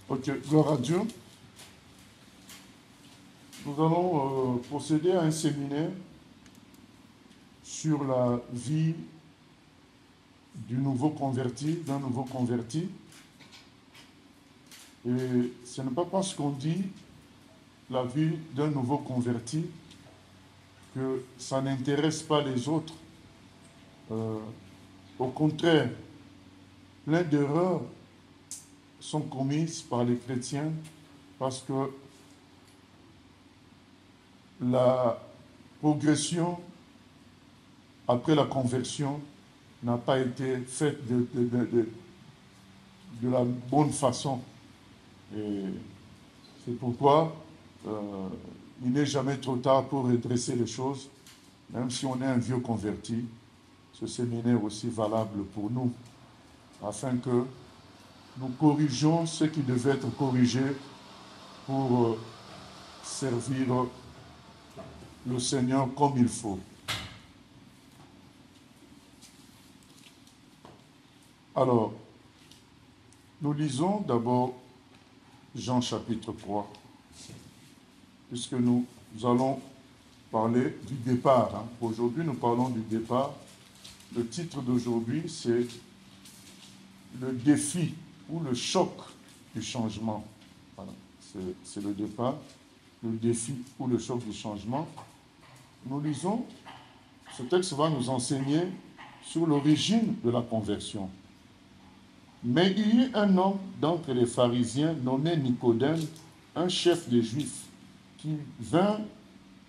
Ok, gloire à Dieu. Nous allons procéder à un séminaire sur la vie du nouveau converti, d'un nouveau converti. Et ce n'est pas parce qu'on dit la vie d'un nouveau converti que ça n'intéresse pas les autres. Au contraire, plein d'erreurs sont commises par les chrétiens parce que la progression après la conversion n'a pas été faite de la bonne façon. Et c'est pourquoi il n'est jamais trop tard pour redresser les choses, même si on est un vieux converti. Ce séminaire est aussi valable pour nous, afin que nous corrigions ce qui devait être corrigé pour servir le Seigneur comme il faut. Alors, nous lisons d'abord Jean chapitre 3, puisque nous allons parler du départ. Aujourd'hui, nous parlons du départ. Le titre d'aujourd'hui, c'est le défi ou le choc du changement. Voilà, c'est le départ, le défi ou le choc du changement. Nous lisons, ce texte va nous enseigner sur l'origine de la conversion. Mais il y eut un homme d'entre les pharisiens nommé Nicodème, un chef des Juifs, qui vint,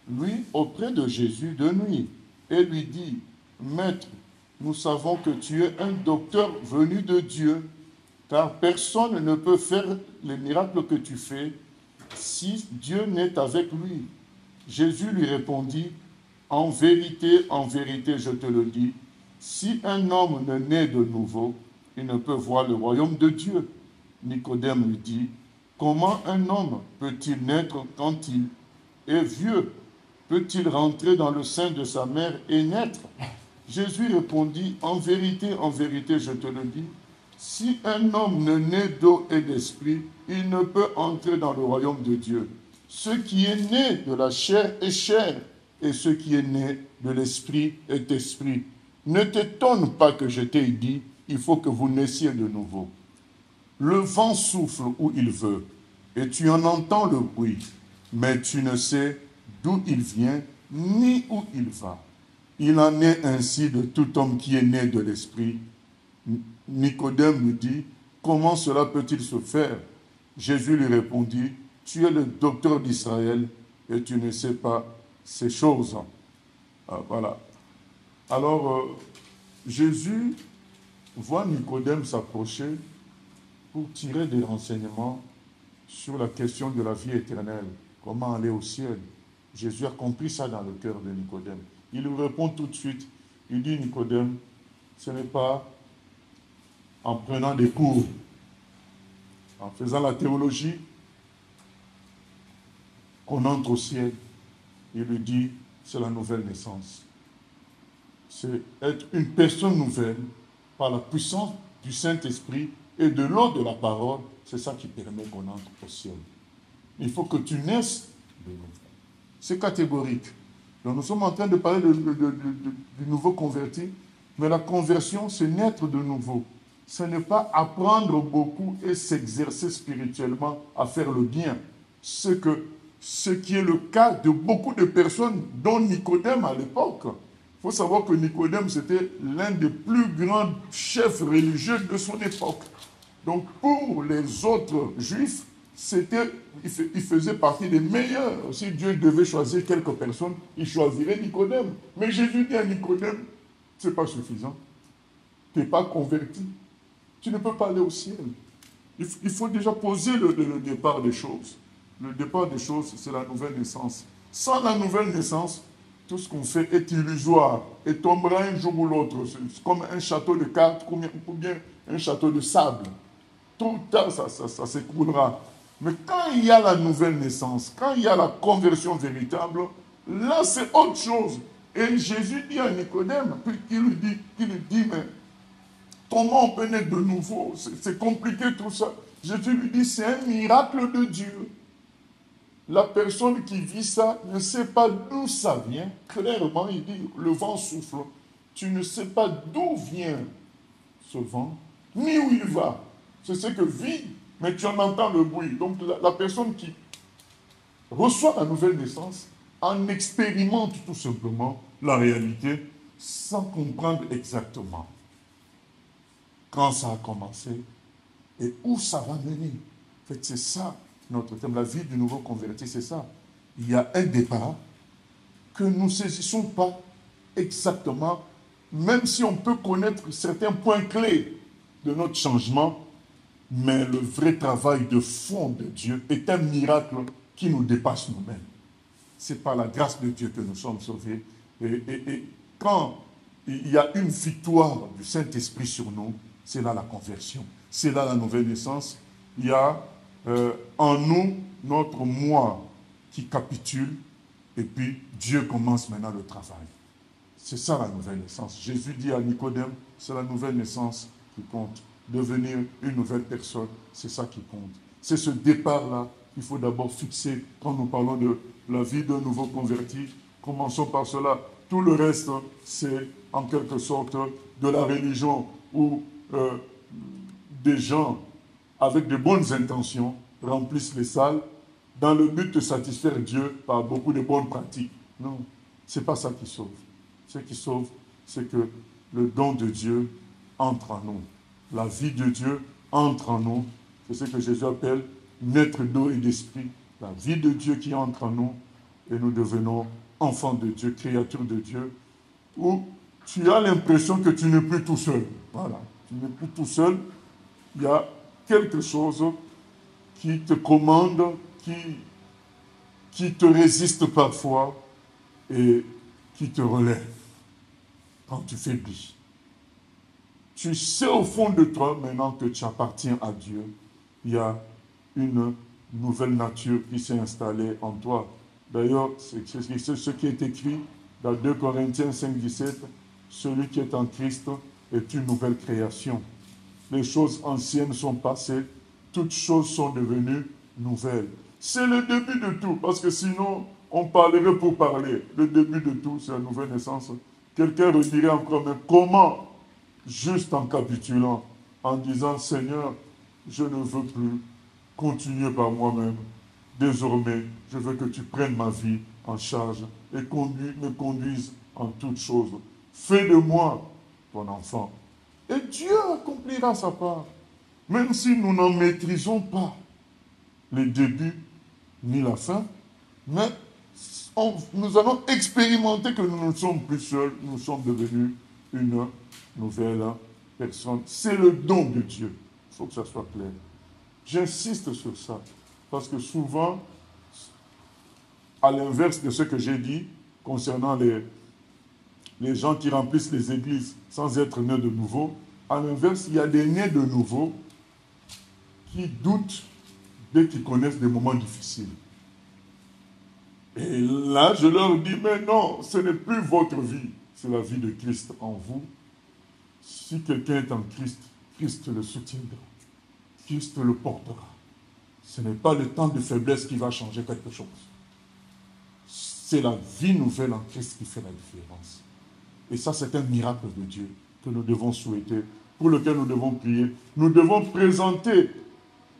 lui, auprès de Jésus de nuit et lui dit, « Maître, nous savons que tu es un docteur venu de Dieu, car personne ne peut faire les miracles que tu fais si Dieu n'est avec lui. » Jésus lui répondit, « en vérité, je te le dis, si un homme ne naît de nouveau, il ne peut voir le royaume de Dieu. » Nicodème lui dit, « Comment un homme peut-il naître quand il est vieux? Peut-il rentrer dans le sein de sa mère et naître? » Jésus répondit, « en vérité, je te le dis, si un homme ne naît d'eau et d'esprit, il ne peut entrer dans le royaume de Dieu. Ce qui est né de la chair est chair, et ce qui est né de l'esprit est esprit. Ne t'étonne pas que je t'ai dit, il faut que vous naissiez de nouveau. Le vent souffle où il veut, et tu en entends le bruit, mais tu ne sais d'où il vient, ni où il va. Il en est ainsi de tout homme qui est né de l'esprit. » Nicodème lui dit, « Comment cela peut-il se faire? » Jésus lui répondit, « Tu es le docteur d'Israël et tu ne sais pas ces choses. » Voilà. Alors, Jésus voit Nicodème s'approcher pour tirer des renseignements sur la question de la vie éternelle, comment aller au ciel. Jésus a compris ça dans le cœur de Nicodème. Il lui répond tout de suite, il dit, « Nicodème, ce n'est pas en prenant des cours, en faisant la théologie, qu'on entre au ciel. » Il lui dit, c'est la nouvelle naissance. C'est être une personne nouvelle par la puissance du Saint-Esprit et de l'eau de la parole. C'est ça qui permet qu'on entre au ciel. Il faut que tu naisses de nouveau. C'est catégorique. Donc nous sommes en train de parler du nouveau converti, mais la conversion, c'est naître de nouveau. Ce n'est pas apprendre beaucoup et s'exercer spirituellement à faire le bien. Ce qui est le cas de beaucoup de personnes, dont Nicodème à l'époque. Il faut savoir que Nicodème, c'était l'un des plus grands chefs religieux de son époque. Donc pour les autres juifs, il faisait partie des meilleurs. Si Dieu devait choisir quelques personnes, il choisirait Nicodème. Mais Jésus dit à Nicodème, ce n'est pas suffisant. Tu n'es pas converti. Tu ne peux pas aller au ciel. Il faut déjà poser le départ des choses. Le départ des choses, c'est la nouvelle naissance. Sans la nouvelle naissance, tout ce qu'on fait est illusoire et tombera un jour ou l'autre. C'est comme un château de cartes ou bien un château de sable. Tout le temps, ça s'écroulera. Mais quand il y a la nouvelle naissance, quand il y a la conversion véritable, là, c'est autre chose. Et Jésus dit à Nicodème, puis il lui dit, mais comment on peut naître de nouveau? C'est compliqué tout ça. Jésus lui dit, c'est un miracle de Dieu. La personne qui vit ça ne sait pas d'où ça vient. Clairement, il dit, le vent souffle. Tu ne sais pas d'où vient ce vent, ni où il va. C'est ce que vit, mais tu en entends le bruit. Donc la personne qui reçoit la nouvelle naissance en expérimente tout simplement la réalité sans comprendre exactement quand ça a commencé et où ça va mener. En fait, c'est ça notre thème. La vie du nouveau converti, c'est ça. Il y a un départ que nous ne saisissons pas exactement, même si on peut connaître certains points clés de notre changement, mais le vrai travail de fond de Dieu est un miracle qui nous dépasse nous-mêmes. C'est par la grâce de Dieu que nous sommes sauvés. Et quand il y a une victoire du Saint-Esprit sur nous, c'est là la conversion, c'est là la nouvelle naissance. Il y a en nous notre moi qui capitule, et puis Dieu commence maintenant le travail. C'est ça la nouvelle naissance. Jésus dit à Nicodème, c'est la nouvelle naissance qui compte. Devenir une nouvelle personne, c'est ça qui compte. C'est ce départ-là qu'il faut d'abord fixer quand nous parlons de la vie d'un nouveau converti. Commençons par cela. Tout le reste, c'est en quelque sorte de la religion où des gens avec de bonnes intentions remplissent les salles dans le but de satisfaire Dieu par beaucoup de bonnes pratiques. Non, ce n'est pas ça qui sauve. Ce qui sauve, c'est que le don de Dieu entre en nous. La vie de Dieu entre en nous. C'est ce que Jésus appelle naître d'eau et d'esprit. La vie de Dieu qui entre en nous et nous devenons enfants de Dieu, créatures de Dieu, où tu as l'impression que tu n'es plus tout seul. Voilà, tu n'es plus tout seul. Il y a quelque chose qui te commande, qui te résiste parfois et qui te relève quand tu faiblis. Tu sais au fond de toi, maintenant que tu appartiens à Dieu, il y a une nouvelle nature qui s'est installée en toi. D'ailleurs, c'est ce qui est écrit dans 2 Corinthiens 5, 17, celui qui est en Christ est une nouvelle création. Les choses anciennes sont passées, toutes choses sont devenues nouvelles. C'est le début de tout, parce que sinon, on parlerait pour parler. Le début de tout, c'est la nouvelle naissance. Quelqu'un redirait encore, mais comment? Juste en capitulant, en disant, Seigneur, je ne veux plus continuer par moi-même. Désormais, je veux que tu prennes ma vie en charge et me conduises en toutes choses. Fais de moi ton enfant. Et Dieu accomplira sa part. Même si nous n'en maîtrisons pas les débuts ni la fin, mais nous allons expérimenter que nous ne sommes plus seuls, nous sommes devenus une nouvelle personne. C'est le don de Dieu. Il faut que ça soit clair. J'insiste sur ça, parce que souvent, à l'inverse de ce que j'ai dit concernant les gens qui remplissent les églises sans être nés de nouveau, à l'inverse, il y a des nés de nouveau qui doutent dès qu'ils connaissent des moments difficiles. Et là, je leur dis, mais non, ce n'est plus votre vie, c'est la vie de Christ en vous. Si quelqu'un est en Christ, Christ le soutiendra, Christ le portera. Ce n'est pas le temps de faiblesse qui va changer quelque chose. C'est la vie nouvelle en Christ qui fait la différence. Et ça, c'est un miracle de Dieu que nous devons souhaiter, pour lequel nous devons prier. Nous devons présenter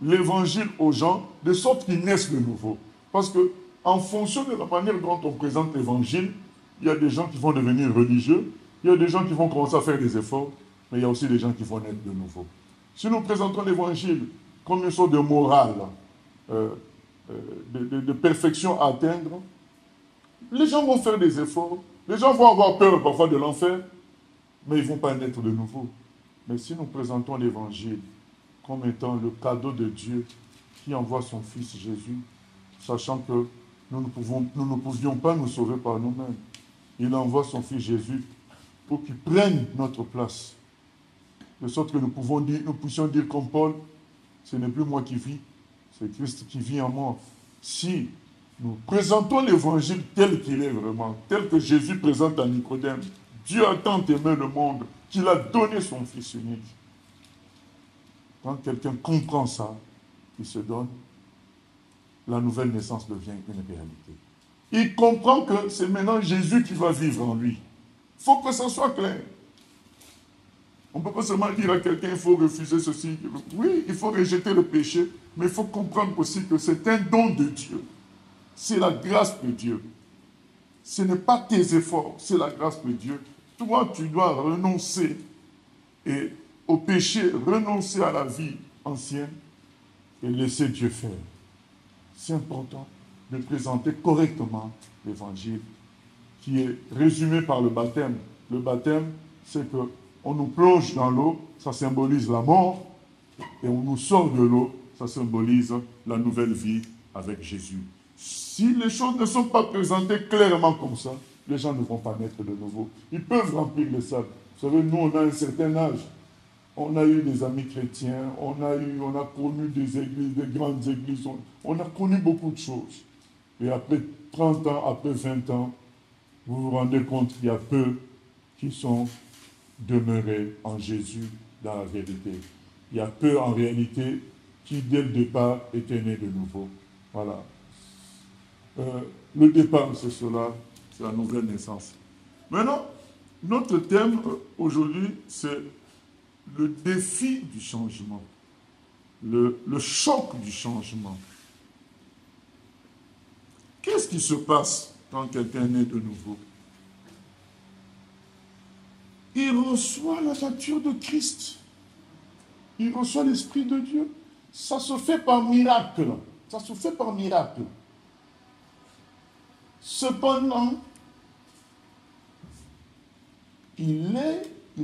l'évangile aux gens de sorte qu'ils naissent de nouveau. Parce que, en fonction de la manière dont on présente l'évangile, il y a des gens qui vont devenir religieux, il y a des gens qui vont commencer à faire des efforts, mais il y a aussi des gens qui vont naître de nouveau. Si nous présentons l'évangile comme une sorte de morale, de perfection à atteindre, les gens vont faire des efforts, les gens vont avoir peur parfois de l'enfer, mais ils ne vont pas naître de nouveau. Mais si nous présentons l'évangile comme étant le cadeau de Dieu qui envoie son Fils Jésus, sachant que nous ne pouvions pas nous sauver par nous-mêmes. Il envoie son Fils Jésus pour qu'il prenne notre place. De sorte que nous puissions dire comme Paul, ce n'est plus moi qui vis, c'est Christ qui vit en moi. Si nous présentons l'évangile tel qu'il est vraiment, tel que Jésus présente à Nicodème, Dieu a tant aimé le monde qu'il a donné son Fils unique. Quand quelqu'un comprend ça, il se donne, la nouvelle naissance devient une réalité. Il comprend que c'est maintenant Jésus qui va vivre en lui. Il faut que ça soit clair. On ne peut pas seulement dire à quelqu'un il faut refuser ceci. Oui, il faut rejeter le péché, mais il faut comprendre aussi que c'est un don de Dieu. C'est la grâce de Dieu. Ce n'est pas tes efforts, c'est la grâce de Dieu. Toi, tu dois renoncer au péché, renoncer à la vie ancienne et laisser Dieu faire. C'est important de présenter correctement l'évangile qui est résumé par le baptême. Le baptême, c'est qu'on nous plonge dans l'eau, ça symbolise la mort, et on nous sort de l'eau, ça symbolise la nouvelle vie avec Jésus. Si les choses ne sont pas présentées clairement comme ça, les gens ne vont pas naître de nouveau. Ils peuvent remplir le sac. Vous savez, nous, on a un certain âge. On a eu des amis chrétiens, on a connu des églises, des grandes églises, on a connu beaucoup de choses. Et après 30 ans, après 20 ans, vous vous rendez compte qu'il y a peu qui sont demeurés en Jésus dans la vérité. Il y a peu en réalité qui, dès le départ, étaient nés de nouveau. Voilà. Le départ, c'est cela, c'est la nouvelle naissance. Maintenant, notre thème aujourd'hui, c'est le défi du changement, le choc du changement. Qu'est-ce qui se passe quand quelqu'un est né de nouveau? Il reçoit la nature de Christ. Il reçoit l'Esprit de Dieu. Ça se fait par miracle. Ça se fait par miracle. Cependant, il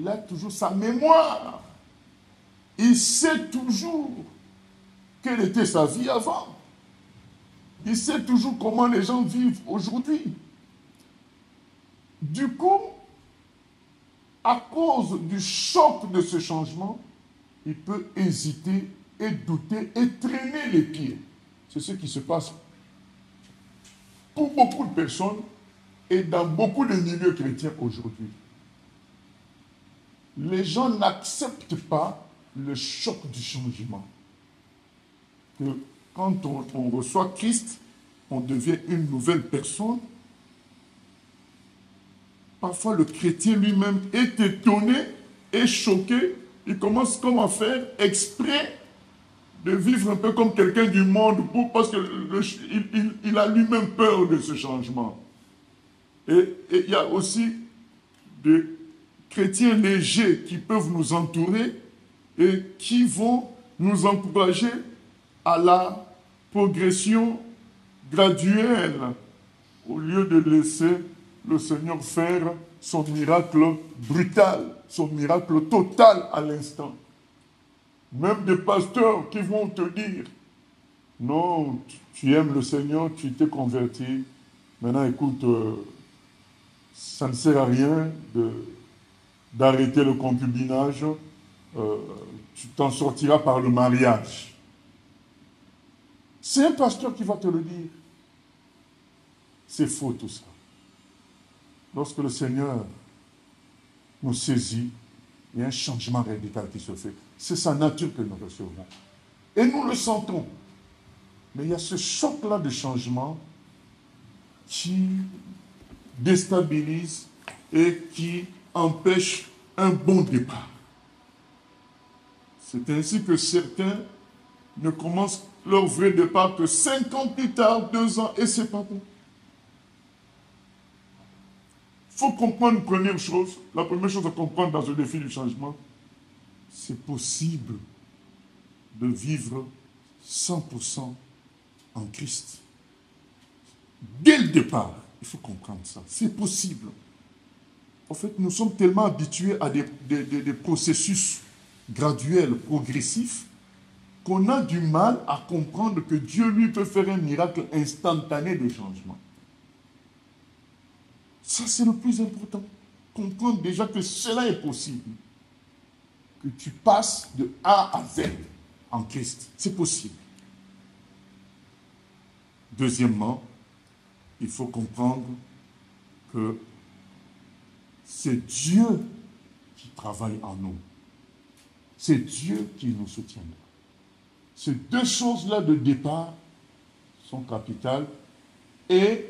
a toujours sa mémoire. Il sait toujours quelle était sa vie avant. Il sait toujours comment les gens vivent aujourd'hui. Du coup, à cause du choc de ce changement, il peut hésiter et douter et traîner les pieds. C'est ce qui se passe pour beaucoup de personnes et dans beaucoup de milieux chrétiens aujourd'hui. Les gens n'acceptent pas le choc du changement. Que quand on reçoit Christ, on devient une nouvelle personne. Parfois, le chrétien lui-même est étonné et choqué. Il commence comme à faire exprès de vivre un peu comme quelqu'un du monde parce qu'il a lui-même peur de ce changement. Et il y a aussi des chrétiens légers qui peuvent nous entourer et qui vont nous encourager à la progression graduelle au lieu de laisser le Seigneur faire son miracle brutal, son miracle total à l'instant. Même des pasteurs qui vont te dire, non, tu aimes le Seigneur, tu t'es converti, maintenant écoute, ça ne sert à rien d'arrêter le concubinage, tu t'en sortiras par le mariage. C'est un pasteur qui va te le dire. C'est faux tout ça. Lorsque le Seigneur nous saisit, il y a un changement radical qui se fait. C'est sa nature que nous recevons. Et nous le sentons. Mais il y a ce choc-là de changement qui déstabilise et qui empêche un bon départ. C'est ainsi que certains ne commencent leur vrai départ que 5 ans plus tard, 2 ans, et c'est pas bon. Il faut comprendre une première chose. La première chose à comprendre dans ce défi du changement, c'est possible de vivre 100% en Christ. Dès le départ, il faut comprendre ça. C'est possible. En fait, nous sommes tellement habitués à des processus graduels, progressifs, qu'on a du mal à comprendre que Dieu, lui, peut faire un miracle instantané de changement. Ça, c'est le plus important. Comprendre déjà que cela est possible. Que tu passes de A à Z en Christ. C'est possible. Deuxièmement, il faut comprendre que c'est Dieu qui travaille en nous. C'est Dieu qui nous soutiendra. Ces deux choses-là de départ sont capitales et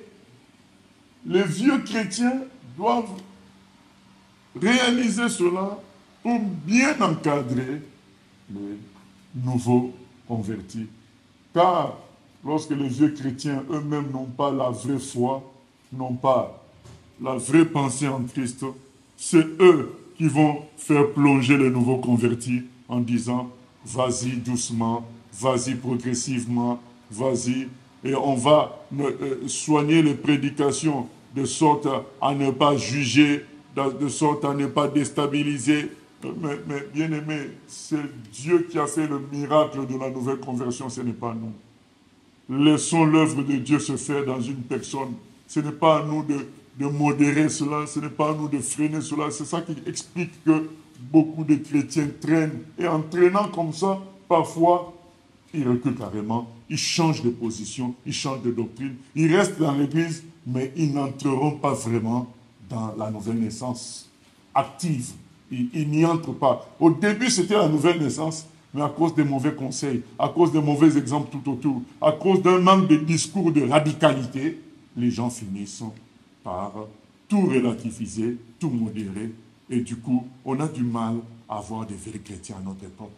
les vieux chrétiens doivent réaliser cela pour bien encadrer les nouveaux convertis. Car lorsque les vieux chrétiens eux-mêmes n'ont pas la vraie foi, n'ont pas la vraie pensée en Christ, c'est eux qui vont faire plonger les nouveaux convertis en disant « vas-y doucement, vas-y progressivement, vas-y ». Et on va soigner les prédications de sorte à ne pas juger, de sorte à ne pas déstabiliser. Mais bien aimé, c'est Dieu qui a fait le miracle de la nouvelle conversion, ce n'est pas nous. Laissons l'œuvre de Dieu se faire dans une personne. Ce n'est pas à nous de modérer cela, ce n'est pas à nous de freiner cela. C'est ça qui explique que beaucoup de chrétiens traînent. Et en traînant comme ça, parfois, ils reculent carrément, ils changent de position, ils changent de doctrine, ils restent dans l'église, mais ils n'entreront pas vraiment dans la nouvelle naissance active. Ils n'y entrent pas. Au début, c'était la nouvelle naissance, mais à cause des mauvais conseils, à cause des mauvais exemples tout autour, à cause d'un manque de discours de radicalité, les gens finissent par tout relativiser, tout modérer, et du coup, on a du mal à avoir des vrais chrétiens à notre époque.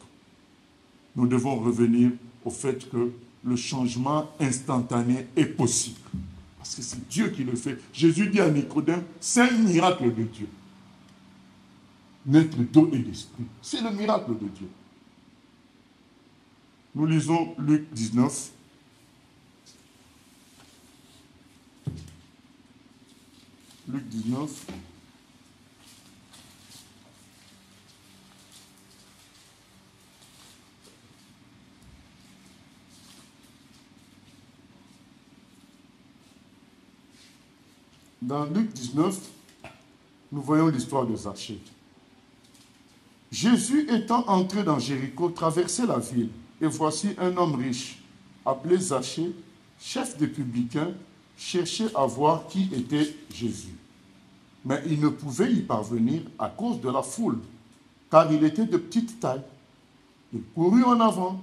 Nous devons revenir au fait que le changement instantané est possible. Parce que c'est Dieu qui le fait. Jésus dit à Nicodème, c'est un miracle de Dieu. Naître d'eau et d'esprit. C'est le miracle de Dieu. Nous lisons Luc 19. Luc 19. Dans Luc 19, nous voyons l'histoire de Zachée. Jésus étant entré dans Jéricho, traversait la ville, et voici un homme riche, appelé Zachée, chef des publicains, cherchait à voir qui était Jésus. Mais il ne pouvait y parvenir à cause de la foule, car il était de petite taille. Il courut en avant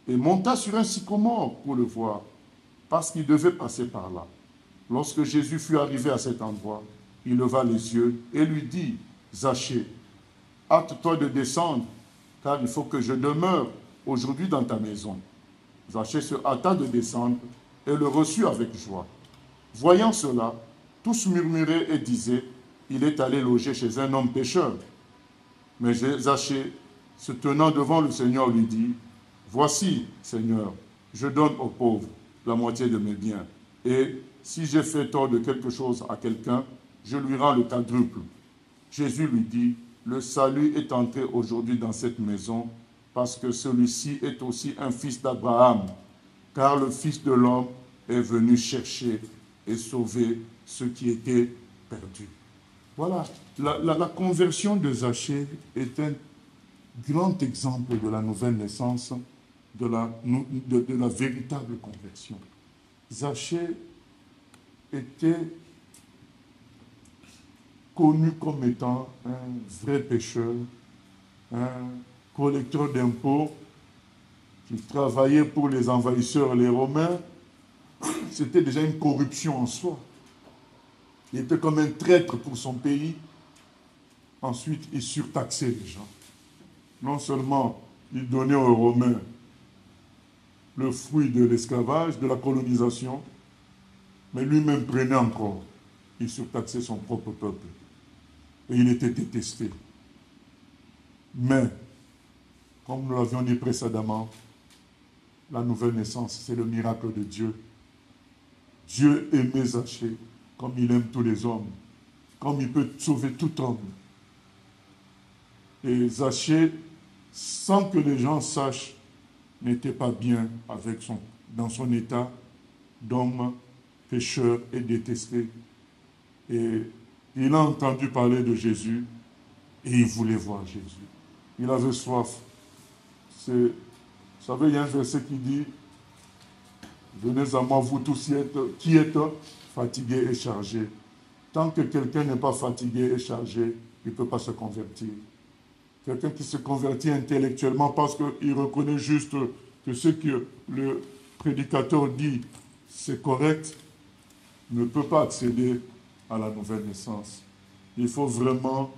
et monta sur un sycomore pour le voir, parce qu'il devait passer par là. Lorsque Jésus fut arrivé à cet endroit, il leva les yeux et lui dit, « Zachée, hâte-toi de descendre, car il faut que je demeure aujourd'hui dans ta maison. » Zachée se hâta de descendre et le reçut avec joie. Voyant cela, tous murmuraient et disaient, « Il est allé loger chez un homme pécheur. » Mais Zachée, se tenant devant le Seigneur, lui dit, « Voici, Seigneur, je donne aux pauvres la moitié de mes biens, et si j'ai fait tort de quelque chose à quelqu'un, je lui rends le quadruple. » Jésus lui dit, « Le salut est entré aujourd'hui dans cette maison, parce que celui-ci est aussi un fils d'Abraham, car le Fils de l'homme est venu chercher et sauver ceux qui étaient perdus. » Voilà, la conversion de Zachée est un grand exemple de la nouvelle naissance, de la véritable conversion. Zachée était connu comme étant un vrai pécheur, un collecteur d'impôts qui travaillait pour les envahisseurs, les Romains. C'était déjà une corruption en soi. Il était comme un traître pour son pays. Ensuite, il surtaxait les gens. Non seulement il donnait aux Romains le fruit de l'esclavage, de la colonisation, mais lui-même prenait encore. Il surtaxait son propre peuple. Et il était détesté. Mais, comme nous l'avions dit précédemment, la nouvelle naissance, c'est le miracle de Dieu. Dieu aimait Zachée comme il aime tous les hommes, comme il peut sauver tout homme. Et Zachée, sans que les gens sachent, n'était pas bien dans son état d'homme pécheur et détesté. Et il a entendu parler de Jésus et il voulait voir Jésus. Il avait soif. Vous savez, il y a un verset qui dit « Venez à moi, vous tous qui êtes fatigués et chargés. » Tant que quelqu'un n'est pas fatigué et chargé, il ne peut pas se convertir. Quelqu'un qui se convertit intellectuellement parce qu'il reconnaît juste que ce que le prédicateur dit, c'est correct, ne peut pas accéder à la nouvelle naissance. Il faut vraiment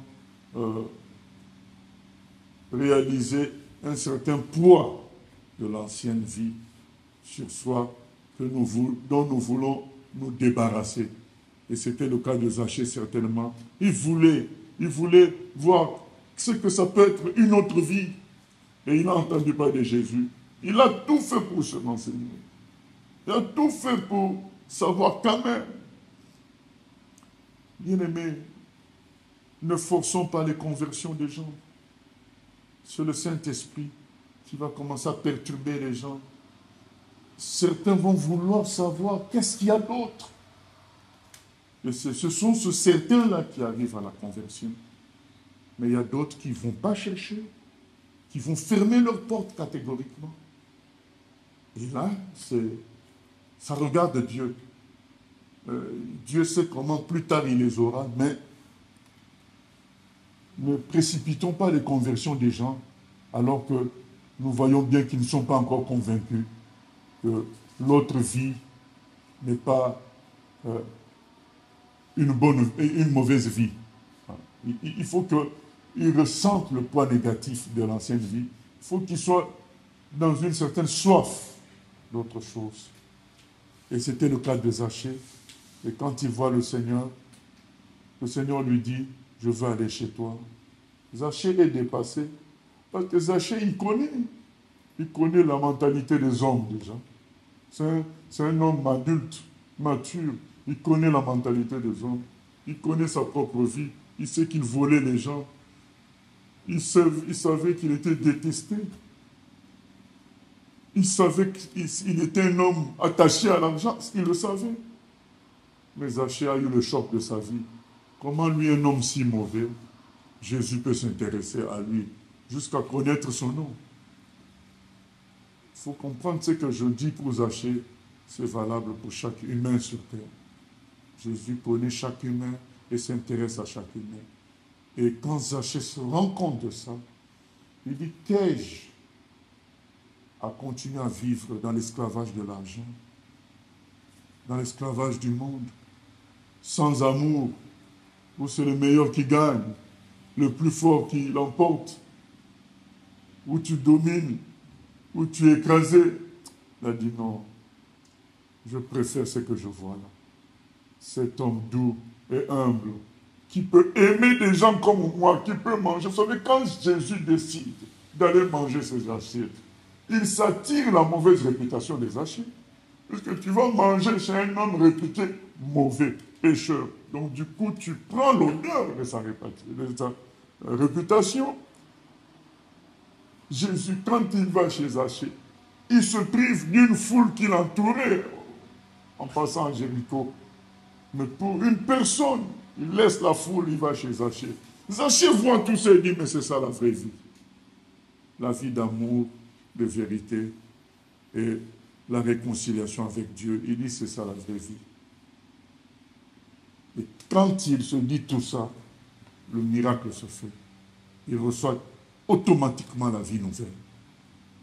réaliser un certain poids de l'ancienne vie sur soi dont nous voulons nous débarrasser. Et c'était le cas de Zachée certainement. Il voulait voir ce que ça peut être une autre vie. Et il a entendu parler de Jésus. Il a tout fait pour se renseigner. Il a tout fait pour savoir quand même. Bien-aimés, ne forçons pas les conversions des gens. C'est le Saint-Esprit qui va commencer à perturber les gens. Certains vont vouloir savoir qu'est-ce qu'il y a d'autre. Et ce sont ce certains-là qui arrivent à la conversion. Mais il y a d'autres qui ne vont pas chercher, qui vont fermer leurs portes catégoriquement. Et là, ça regarde Dieu. Dieu sait comment plus tard il les aura, mais ne précipitons pas les conversions des gens alors que nous voyons bien qu'ils ne sont pas encore convaincus que l'autre vie n'est pas une mauvaise vie. Il faut qu'ils ressentent le poids négatif de l'ancienne vie. Il faut qu'ils soient dans une certaine soif d'autre chose. Et c'était le cas de Zachée. Et quand il voit le Seigneur lui dit, je veux aller chez toi. Zachée est dépassé. Parce que Zachée, il connaît la mentalité des hommes déjà. C'est un homme adulte, mature. Il connaît la mentalité des hommes. Il connaît sa propre vie. Il sait qu'il volait les gens. Il savait qu'il était détesté. Il savait qu'il était un homme attaché à l'argent. Il le savait. Mais Zachée a eu le choc de sa vie. Comment lui, un homme si mauvais, Jésus peut s'intéresser à lui jusqu'à connaître son nom. Il faut comprendre ce que je dis pour Zachée, c'est valable pour chaque humain sur terre. Jésus connaît chaque humain et s'intéresse à chaque humain. Et quand Zachée se rend compte de ça, il dit, qu'ai-je à continuer à vivre dans l'esclavage de l'argent, dans l'esclavage du monde, sans amour, où c'est le meilleur qui gagne, le plus fort qui l'emporte, où tu domines, où tu es écrasé. Il a dit non, je préfère ce que je vois là. Cet homme doux et humble, qui peut aimer des gens comme moi, qui peut manger. Vous savez, quand Jésus décide d'aller manger ses assiettes, il s'attire la mauvaise réputation des assiettes. Parce que tu vas manger chez un homme réputé mauvais, pécheur. Donc du coup, tu prends l'honneur de sa réputation. Jésus, quand il va chez Zachée, il se prive d'une foule qui l'entourait en passant à Jéricho. Mais pour une personne, il laisse la foule, il va chez Zachée. Zachée voit tout ça et dit, mais c'est ça la vraie vie. La vie d'amour, de vérité et la réconciliation avec Dieu. Il dit, c'est ça la vraie vie. Et quand il se dit tout ça, le miracle se fait. Il reçoit automatiquement la vie nouvelle.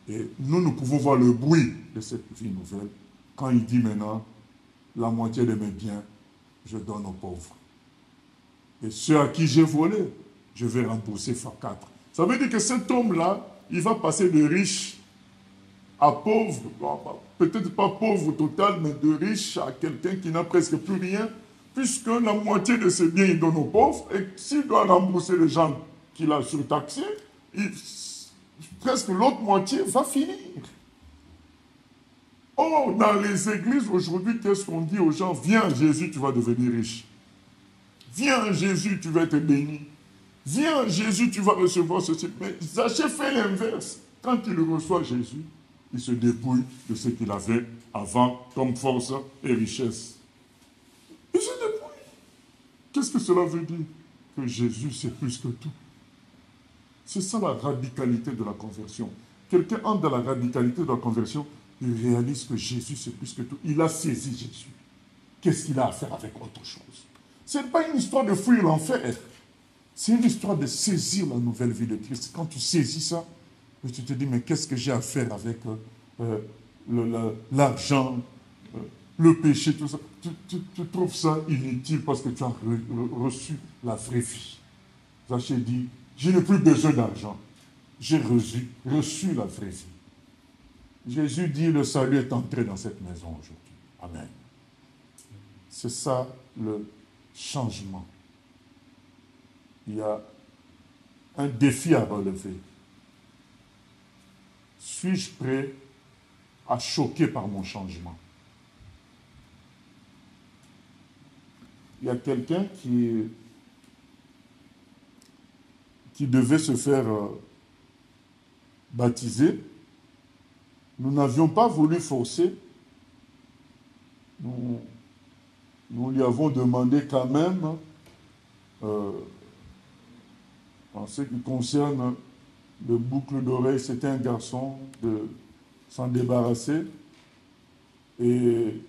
Et nous pouvons voir le bruit de cette vie nouvelle quand il dit maintenant, la moitié de mes biens, je donne aux pauvres. Et ceux à qui j'ai volé, je vais rembourser x4. Ça veut dire que cet homme-là, il va passer de riche à pauvre, peut-être pas pauvre total, mais de riche à quelqu'un qui n'a presque plus rien, puisque la moitié de ses biens, il donne aux pauvres, et s'il doit rembourser les gens qu'il a surtaxés, presque l'autre moitié va finir. Oh, dans les églises aujourd'hui, qu'est-ce qu'on dit aux gens? Viens Jésus, tu vas devenir riche. Viens Jésus, tu vas être béni. Viens Jésus, tu vas recevoir ceci. Mais Zachée fait l'inverse. Quand il reçoit Jésus, il se dépouille de ce qu'il avait avant comme force et richesse. Il se dépouille. Qu'est-ce que cela veut dire? Que Jésus, c'est plus que tout. C'est ça la radicalité de la conversion. Quelqu'un entre dans la radicalité de la conversion, il réalise que Jésus, c'est plus que tout. Il a saisi Jésus. Qu'est-ce qu'il a à faire avec autre chose? Ce n'est pas une histoire de fuir l'enfer. C'est une histoire de saisir la nouvelle vie de Christ. Quand tu saisis ça, tu te dis, mais qu'est-ce que j'ai à faire avec l'argent, le péché, tout ça. Tu trouves ça inutile parce que tu as reçu la vraie vie. Zachée dit, je n'ai plus besoin d'argent. J'ai reçu la vraie vie. Jésus dit, le salut est entré dans cette maison aujourd'hui. Amen. C'est ça le changement. Il y a un défi à relever. Suis-je prêt à choquer par mon changement? Il y a quelqu'un qui devait se faire baptiser. Nous n'avions pas voulu forcer. Nous lui avons demandé quand même, en ce qui concerne le boucle d'oreille, c'était un garçon, de s'en débarrasser. Et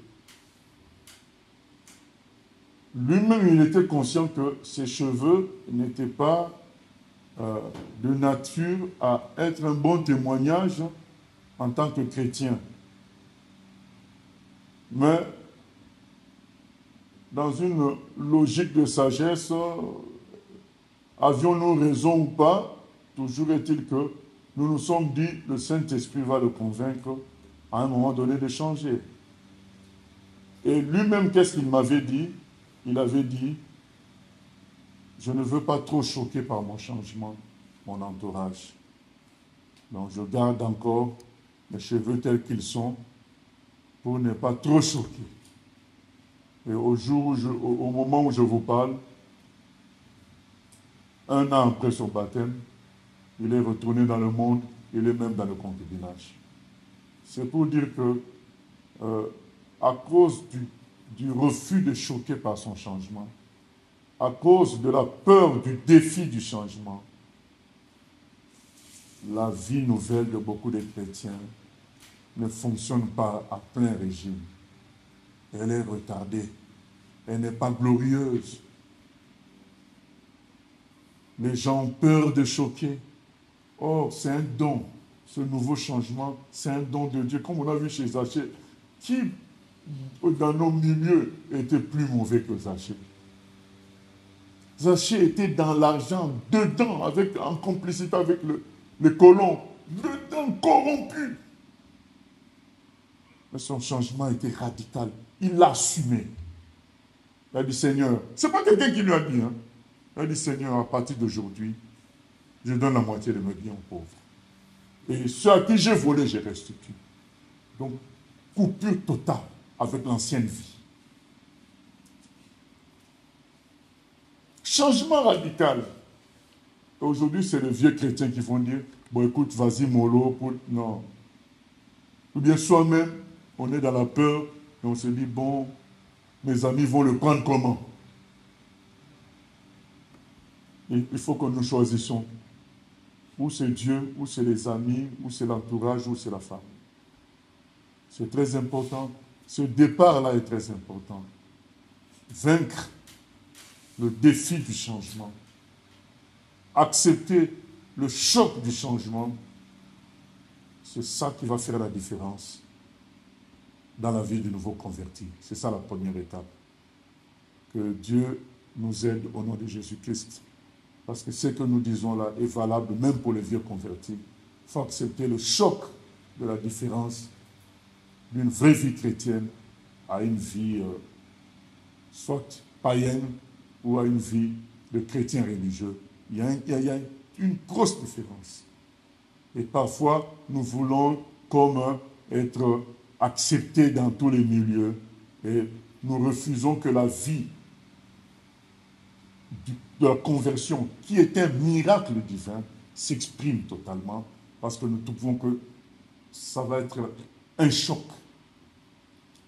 lui-même, il était conscient que ses cheveux n'étaient pas de nature à être un bon témoignage en tant que chrétien. Mais dans une logique de sagesse, avions-nous raison ou pas, toujours est-il que nous nous sommes dit, le Saint-Esprit va le convaincre à un moment donné de changer. Et lui-même, qu'est-ce qu'il m'avait dit? Il avait dit, je ne veux pas trop choquer par mon changement, mon entourage. Donc je garde encore mes cheveux tels qu'ils sont pour ne pas trop choquer. Et au moment où je vous parle, 1 an après son baptême, il est retourné dans le monde, il est même dans le concubinage. C'est pour dire que, à cause du refus de choquer par son changement, à cause de la peur du défi du changement, la vie nouvelle de beaucoup de chrétiens ne fonctionne pas à plein régime. Elle est retardée. Elle n'est pas glorieuse. Les gens ont peur de choquer. Or, c'est un don. Ce nouveau changement, c'est un don de Dieu. Comme on a vu chez Zachée, qui dans nos milieux était plus mauvais que Zachée? Zachée était dans l'argent, dedans, en complicité avec les colons, dedans, corrompu. Mais son changement était radical. Il l'a assumé. Il a dit, Seigneur, c'est pas quelqu'un qui lui a dit, hein. Il a dit, Seigneur, à partir d'aujourd'hui, je donne la moitié de mes biens aux pauvres. Et ceux à qui j'ai volé, je restitue. Donc, coupure totale avec l'ancienne vie. Changement radical. Aujourd'hui, c'est les vieux chrétiens qui vont dire, bon écoute, vas-y mollo, non. Ou bien soi-même, on est dans la peur, et on se dit, bon, mes amis vont le prendre comment? Et il faut que nous choisissions. Ou c'est Dieu, ou c'est les amis, ou c'est l'entourage, ou c'est la femme. C'est très important. Ce départ-là est très important. Vaincre le défi du changement. Accepter le choc du changement. C'est ça qui va faire la différence dans la vie du nouveau converti. C'est ça la première étape. Que Dieu nous aide au nom de Jésus-Christ. Parce que ce que nous disons là est valable même pour les vieux convertis. Il faut accepter le choc de la différence d'une vraie vie chrétienne à une vie soit païenne ou à une vie de chrétien religieux. Il y a une grosse différence. Et parfois, nous voulons comme être acceptés dans tous les milieux et nous refusons que la vie de la conversion, qui est un miracle divin, s'exprime totalement parce que nous trouvons que ça va être un choc.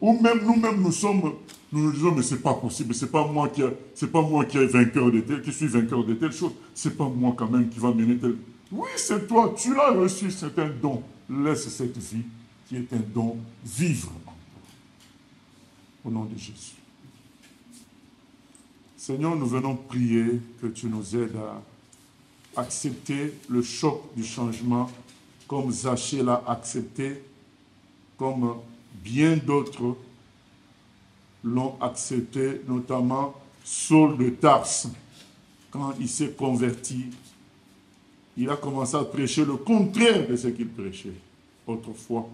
Ou même nous-mêmes, nous disons, mais c'est pas possible, c'est pas moi qui est vainqueur de tel, qui suis vainqueur de telle chose, c'est pas moi quand même qui va mener tel. Oui, c'est toi, tu l'as reçu, c'est un don. Laisse cette vie qui est un don vivre en toi. Au nom de Jésus. Seigneur, nous venons prier que tu nous aides à accepter le choc du changement comme Zachée l'a accepté comme bien d'autres l'ont accepté, notamment Saul de Tarse. Quand il s'est converti, il a commencé à prêcher le contraire de ce qu'il prêchait autrefois.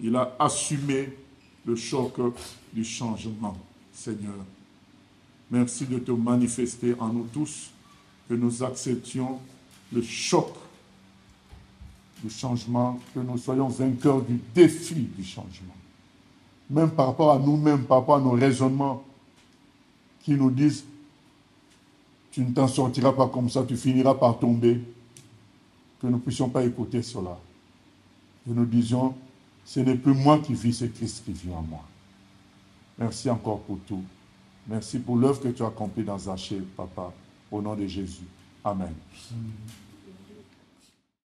Il a assumé le choc du changement, Seigneur. Merci de te manifester en nous tous, que nous acceptions le choc du changement, que nous soyons vainqueurs du défi du changement. Même par rapport à nous-mêmes, par rapport à nos raisonnements qui nous disent tu ne t'en sortiras pas comme ça, tu finiras par tomber, que nous ne puissions pas écouter cela. Que nous disions, ce n'est plus moi qui vis, c'est Christ qui vit en moi. Merci encore pour tout. Merci pour l'œuvre que tu as accomplie dans Zachée, Papa, au nom de Jésus. Amen.